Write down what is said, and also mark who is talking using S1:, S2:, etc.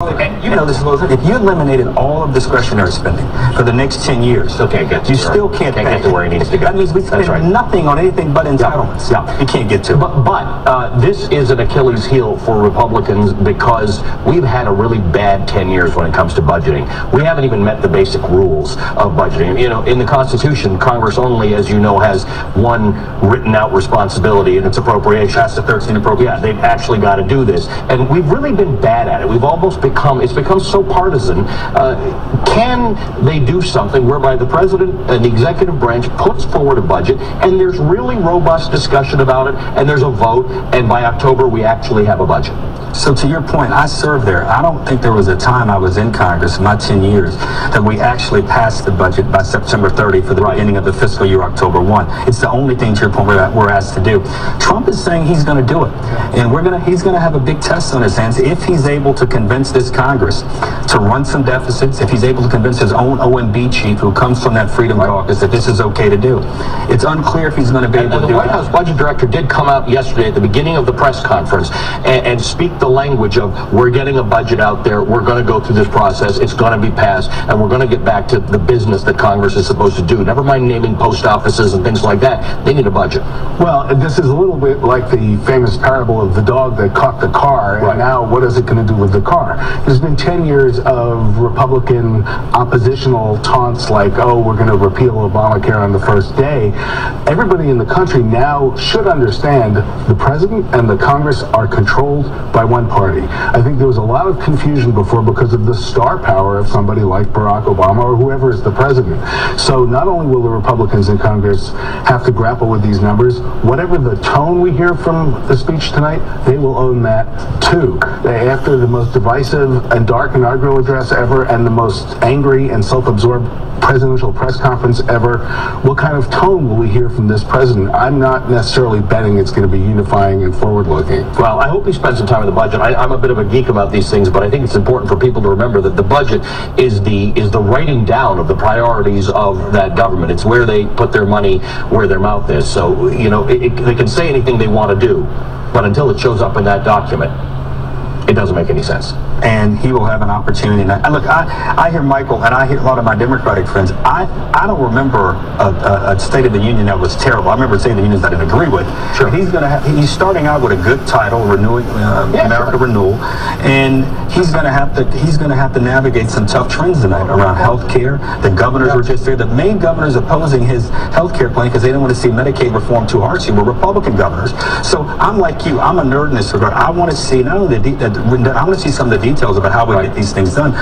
S1: And you know this, if you eliminated all of discretionary spending for the next 10 years, you still can't
S2: get to where he needs to go.
S1: That means we spend nothing on anything but entitlements. You can't get to.
S2: But this is an Achilles heel for Republicans because we've had a really bad 10 years when it comes to budgeting. We haven't even met the basic rules of budgeting. You know, in the Constitution, Congress only, as you know, has one written out responsibility, and it's appropriation.
S1: That's the 13 appropriation.
S2: Yeah, they've actually got to do this. And we've really been bad at it. We've almost it's become so partisan. Can they do something whereby the president and the executive branch puts forward a budget and there's really robust discussion about it and there's a vote and by October we actually have a budget?
S1: So to your point, I served there. I don't think there was a time I was in Congress in my 10 years that we actually passed the budget by September 30 for the beginning of the fiscal year, October 1. It's the only thing, to your point, we're asked to do. Trump is saying he's going to do it. And he's going to have a big test on his hands if he's able to convince this Congress to run some deficits, if he's able to convince his own OMB chief who comes from that Freedom Caucus that this is okay to do. It's unclear if he's going to be able to do it.
S2: The White House budget director did come out yesterday at the beginning of the press conference and speak the language of we're getting a budget out there, we're going to go through this process, it's going to be passed, and we're going to get back to the business that Congress is supposed to do. Never mind naming post offices and things like that. They need a budget.
S3: Well, this is a little bit like the famous parable of the dog that caught the car, and now what is it going to do with the car? There's been 10 years of Republican oppositional taunts like, oh, we're going to repeal Obamacare on the first day. Everybody in the country now should understand the president and the Congress are controlled by one party. I think there was a lot of confusion before because of the star power of somebody like Barack Obama or whoever is the president. So not only will the Republicans in Congress have to grapple with these numbers, whatever the tone we hear from the speech tonight, they will own that too. After the most divisive and dark inaugural address ever and the most angry and self-absorbed presidential press conference ever, what kind of tone will we hear from this president? I'm not necessarily betting it's going to be unifying and forward-looking.
S2: Well, I hope he spends some time with the budget. I'm a bit of a geek about these things, but I think it's important for people to remember that the budget is the writing down of the priorities of that government. It's where they put their money, where their mouth is. So, you know, they can say anything they want to do, but until it shows up in that document, it doesn't make any sense.
S1: And he will have an opportunity. And look, I hear Michael, and I hear a lot of my Democratic friends. I don't remember a State of the Union that was terrible. I remember State of the Union that I didn't agree with.
S2: Sure.
S1: He's starting out with a good title, renewing America Renewal, and he's going to have to navigate some tough trends tonight around health care. The governors were just there. The main governors opposing his health care plan because they don't want to see Medicaid reform too harshly were Republican governors. So I'm like you. I'm a nerd in this regard. I want to see not only I want to see some of the details about how we get these things done.